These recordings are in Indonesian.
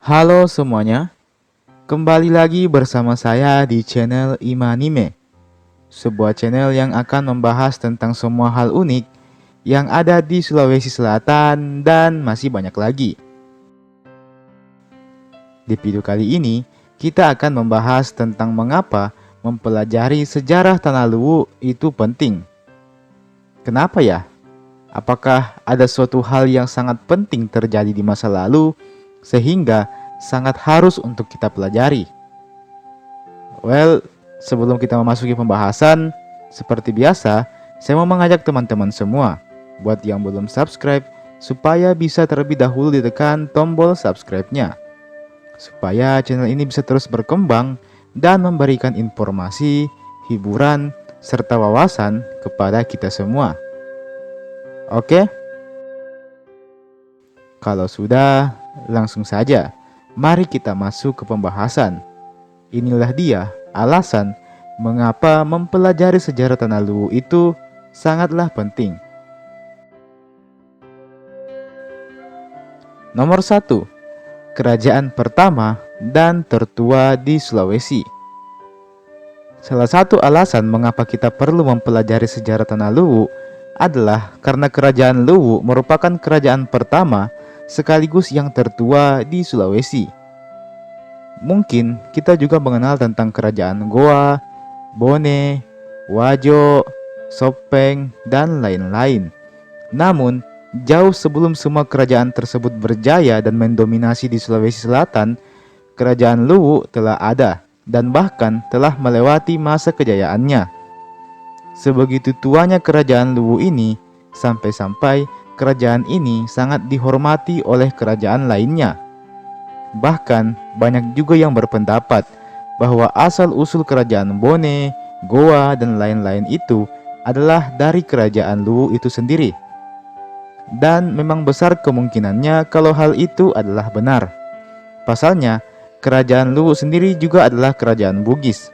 Halo semuanya, kembali lagi bersama saya di channel Imanime, sebuah channel yang akan membahas tentang semua hal unik yang ada di Sulawesi Selatan dan masih banyak lagi. Di video kali ini, kita akan membahas tentang mengapa mempelajari sejarah Tanah Luwu itu penting. Kenapa ya? Apakah ada suatu hal yang sangat penting terjadi di masa lalu sehingga sangat harus untuk kita pelajari? Well, sebelum kita memasuki pembahasan, seperti biasa, saya mau mengajak teman-teman semua buat yang belum subscribe supaya bisa terlebih dahulu ditekan tombol subscribe-nya supaya channel ini bisa terus berkembang dan memberikan informasi, hiburan, serta wawasan kepada kita semua. Oke? Kalau sudah, langsung saja. Mari kita masuk ke pembahasan. Inilah dia alasan mengapa mempelajari sejarah Tanah Luwu itu sangatlah penting. Nomor 1. Kerajaan pertama dan tertua di Sulawesi. Salah satu alasan mengapa kita perlu mempelajari sejarah Tanah Luwu adalah karena Kerajaan Luwu merupakan kerajaan pertama sekaligus yang tertua di Sulawesi. Mungkin kita juga mengenal tentang kerajaan Goa, Bone, Wajo, Sopeng, dan lain-lain. Namun, jauh sebelum semua kerajaan tersebut berjaya dan mendominasi di Sulawesi Selatan, Kerajaan Luwu telah ada dan bahkan telah melewati masa kejayaannya. Sebegitu tuanya Kerajaan Luwu ini, sampai-sampai kerajaan ini sangat dihormati oleh kerajaan lainnya. Bahkan, banyak juga yang berpendapat bahwa asal-usul kerajaan Bone, Goa, dan lain-lain itu adalah dari kerajaan Luwu itu sendiri. Dan memang besar kemungkinannya kalau hal itu adalah benar. Pasalnya, kerajaan Luwu sendiri juga adalah kerajaan Bugis.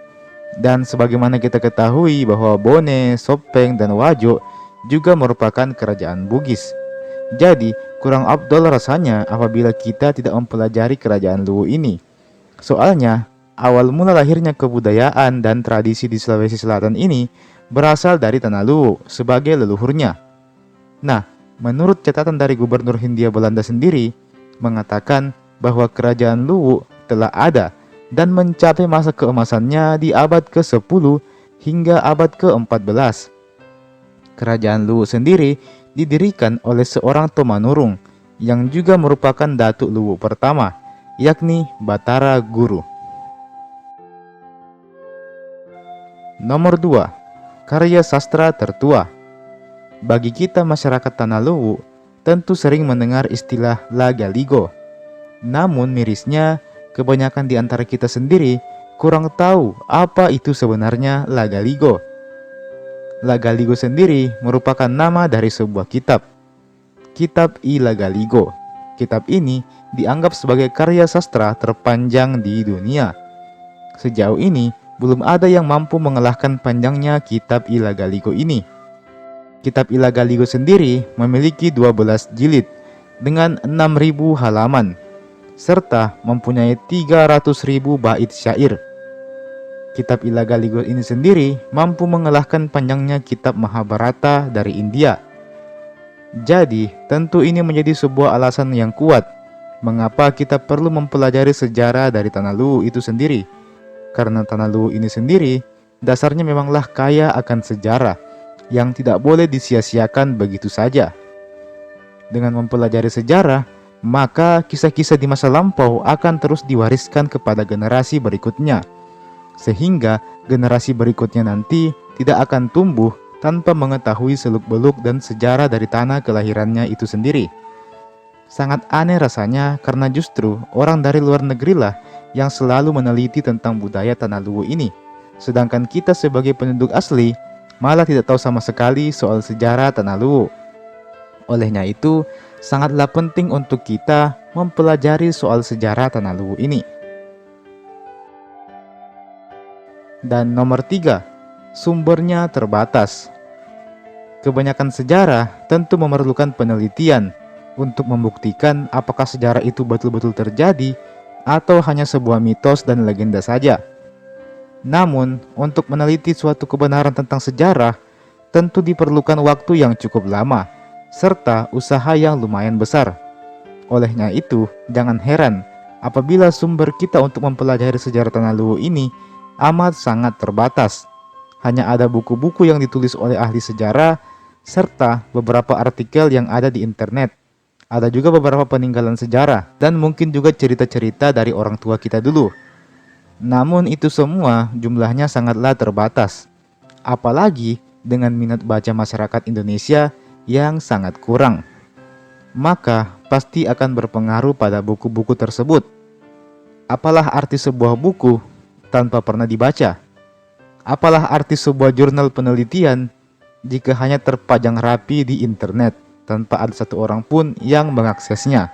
Dan sebagaimana kita ketahui bahwa Bone, Sopeng, dan Wajo juga merupakan kerajaan Bugis. Jadi, kurang afdol rasanya apabila kita tidak mempelajari kerajaan Luwu ini. Soalnya, awal mula lahirnya kebudayaan dan tradisi di Sulawesi Selatan ini berasal dari Tanah Luwu sebagai leluhurnya. Nah, menurut catatan dari Gubernur Hindia Belanda sendiri, mengatakan bahwa kerajaan Luwu telah ada dan mencapai masa keemasannya di abad ke-10 hingga abad ke-14. Kerajaan Luwu sendiri didirikan oleh seorang Tomanurung yang juga merupakan Datuk Luwu pertama, yakni Batara Guru. Nomor 2. Karya sastra tertua. Bagi kita masyarakat Tanah Luwu, tentu sering mendengar istilah Lagaligo. Namun mirisnya, kebanyakan di antara kita sendiri kurang tahu apa itu sebenarnya Lagaligo. Lagaligo sendiri merupakan nama dari sebuah kitab, Kitab I Lagaligo. Kitab ini dianggap sebagai karya sastra terpanjang di dunia. Sejauh ini, belum ada yang mampu mengalahkan panjangnya Kitab I Lagaligo ini. Kitab I Lagaligo sendiri memiliki 12 jilid dengan 6.000 halaman, serta mempunyai 300.000 bait syair. Kitab I Lagaligo ini sendiri mampu mengalahkan panjangnya Kitab Mahabharata dari India. Jadi, tentu ini menjadi sebuah alasan yang kuat mengapa kita perlu mempelajari sejarah dari Tanah Luwu itu sendiri. Karena Tanah Luwu ini sendiri dasarnya memanglah kaya akan sejarah yang tidak boleh disia-siakan begitu saja. Dengan mempelajari sejarah, maka kisah-kisah di masa lampau akan terus diwariskan kepada generasi berikutnya, sehingga generasi berikutnya nanti tidak akan tumbuh tanpa mengetahui seluk-beluk dan sejarah dari tanah kelahirannya itu sendiri. Sangat aneh rasanya karena justru orang dari luar negerilah yang selalu meneliti tentang budaya Tanah Luwu ini, sedangkan kita sebagai penduduk asli malah tidak tahu sama sekali soal sejarah Tanah Luwu. Olehnya itu, sangatlah penting untuk kita mempelajari soal sejarah Tanah Luwu ini. Dan nomor 3, sumbernya terbatas. Kebanyakan sejarah tentu memerlukan penelitian untuk membuktikan apakah sejarah itu betul-betul terjadi atau hanya sebuah mitos dan legenda saja. Namun, untuk meneliti suatu kebenaran tentang sejarah, tentu diperlukan waktu yang cukup lama, serta usaha yang lumayan besar. Olehnya itu, jangan heran apabila sumber kita untuk mempelajari sejarah Tanah Luwu ini amat sangat terbatas. Hanya ada buku-buku yang ditulis oleh ahli sejarah, serta beberapa artikel yang ada di internet. Ada juga beberapa peninggalan sejarah, dan mungkin juga cerita-cerita dari orang tua kita dulu. Namun itu semua jumlahnya sangatlah terbatas. Apalagi dengan minat baca masyarakat Indonesia yang sangat kurang. Maka pasti akan berpengaruh pada buku-buku tersebut. Apalah arti sebuah buku tanpa pernah dibaca? Apalah arti sebuah jurnal penelitian jika hanya terpajang rapi di internet tanpa ada satu orang pun yang mengaksesnya?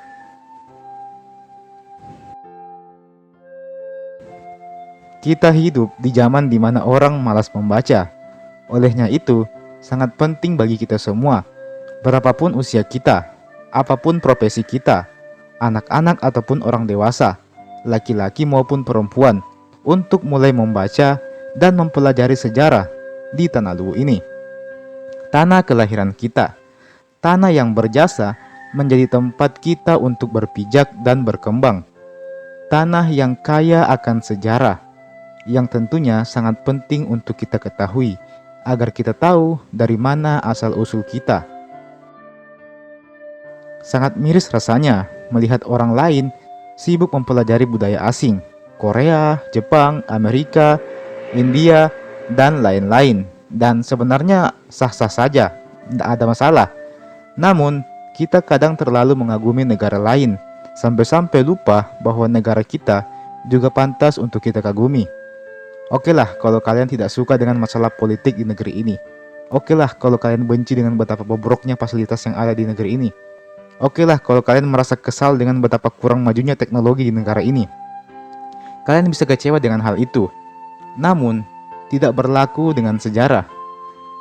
Kita hidup di zaman di mana orang malas membaca. Olehnya itu, sangat penting bagi kita semua, berapapun usia kita, apapun profesi kita, anak-anak ataupun orang dewasa, laki-laki maupun perempuan, untuk mulai membaca dan mempelajari sejarah di Tanah Luwu ini. Tanah kelahiran kita, tanah yang berjasa menjadi tempat kita untuk berpijak dan berkembang. Tanah yang kaya akan sejarah, yang tentunya sangat penting untuk kita ketahui, agar kita tahu dari mana asal-usul kita. Sangat miris rasanya melihat orang lain sibuk mempelajari budaya asing, Korea, Jepang, Amerika, India, dan lain-lain. Dan sebenarnya sah-sah saja, tidak ada masalah. Namun, kita kadang terlalu mengagumi negara lain, sampai-sampai lupa bahwa negara kita juga pantas untuk kita kagumi. Oke lah kalau kalian tidak suka dengan masalah politik di negeri ini. Oke lah kalau kalian benci dengan betapa bobroknya fasilitas yang ada di negeri ini. Oke lah kalau kalian merasa kesal dengan betapa kurang majunya teknologi di negara ini. Kalian bisa kecewa dengan hal itu. Namun, tidak berlaku dengan sejarah.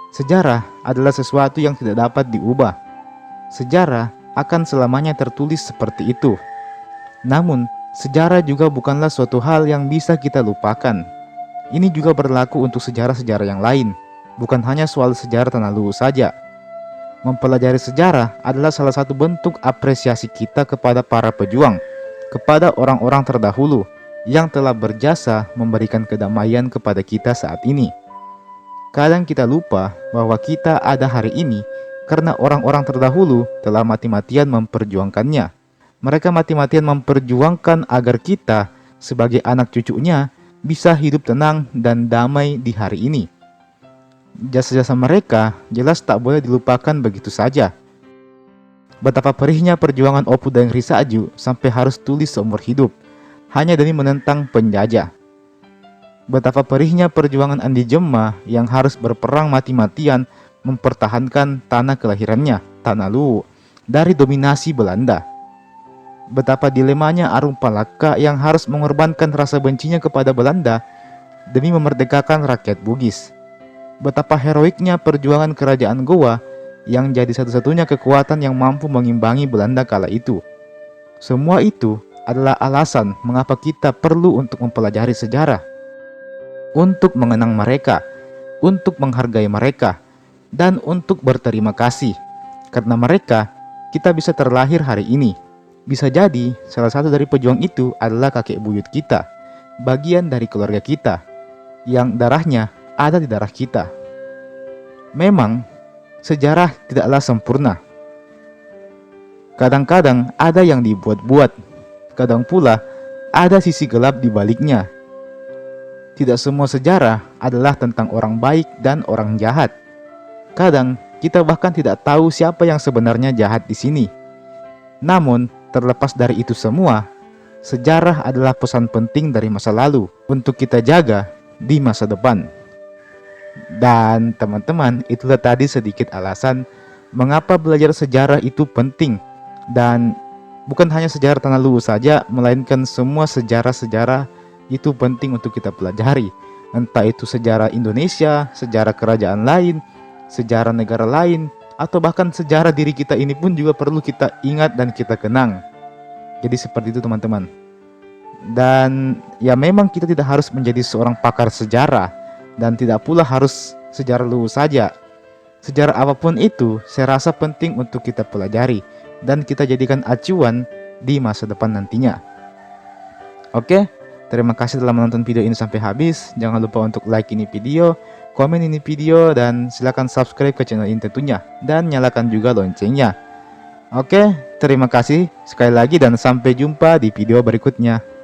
Sejarah adalah sesuatu yang tidak dapat diubah. Sejarah akan selamanya tertulis seperti itu. Namun, sejarah juga bukanlah suatu hal yang bisa kita lupakan. Ini juga berlaku untuk sejarah-sejarah yang lain, bukan hanya soal sejarah Tanah Luwu saja. Mempelajari sejarah adalah salah satu bentuk apresiasi kita kepada para pejuang, kepada orang-orang terdahulu yang telah berjasa memberikan kedamaian kepada kita saat ini. Kadang kita lupa bahwa kita ada hari ini karena orang-orang terdahulu telah mati-matian memperjuangkannya. Mereka mati-matian memperjuangkan agar kita sebagai anak cucunya bisa hidup tenang dan damai di hari ini. Jasa-jasa mereka jelas tak boleh dilupakan begitu saja. Betapa perihnya perjuangan Opu dan Risa Aju sampai harus tulis seumur hidup hanya demi menentang penjajah. Betapa perihnya perjuangan Andi Jemma yang harus berperang mati-matian mempertahankan tanah kelahirannya, Tanah Luwu, dari dominasi Belanda. Betapa dilemanya Arung Palaka yang harus mengorbankan rasa bencinya kepada Belanda demi memerdekakan rakyat Bugis. Betapa heroiknya perjuangan kerajaan Gowa yang jadi satu-satunya kekuatan yang mampu mengimbangi Belanda kala itu. Semua itu adalah alasan mengapa kita perlu untuk mempelajari sejarah, untuk mengenang mereka, untuk menghargai mereka, dan untuk berterima kasih. Karena mereka, kita bisa terlahir hari ini. Bisa jadi salah satu dari pejuang itu adalah kakek buyut kita, bagian dari keluarga kita, yang darahnya ada di darah kita. Memang, sejarah tidaklah sempurna. Kadang-kadang ada yang dibuat-buat, kadang pula ada sisi gelap di baliknya. Tidak semua sejarah adalah tentang orang baik dan orang jahat. Kadang kita bahkan tidak tahu siapa yang sebenarnya jahat di sini. Namun, terlepas dari itu semua, sejarah adalah pesan penting dari masa lalu untuk kita jaga di masa depan. Dan teman-teman, itulah tadi sedikit alasan mengapa belajar sejarah itu penting. Dan bukan hanya sejarah Tanah Luwu saja, melainkan semua sejarah-sejarah itu penting untuk kita pelajari. Entah itu sejarah Indonesia, sejarah kerajaan lain, sejarah negara lain, atau bahkan sejarah diri kita ini pun juga perlu kita ingat dan kita kenang. Jadi seperti itu teman-teman. Dan ya memang kita tidak harus menjadi seorang pakar sejarah, dan tidak pula harus sejarah luwes saja. Sejarah apapun itu, saya rasa penting untuk kita pelajari dan kita jadikan acuan di masa depan nantinya. Oke, terima kasih telah menonton video ini sampai habis. Jangan lupa untuk like ini video, komen ini video, dan silahkan subscribe ke channel ini tentunya. Dan nyalakan juga loncengnya. Oke, terima kasih sekali lagi dan sampai jumpa di video berikutnya.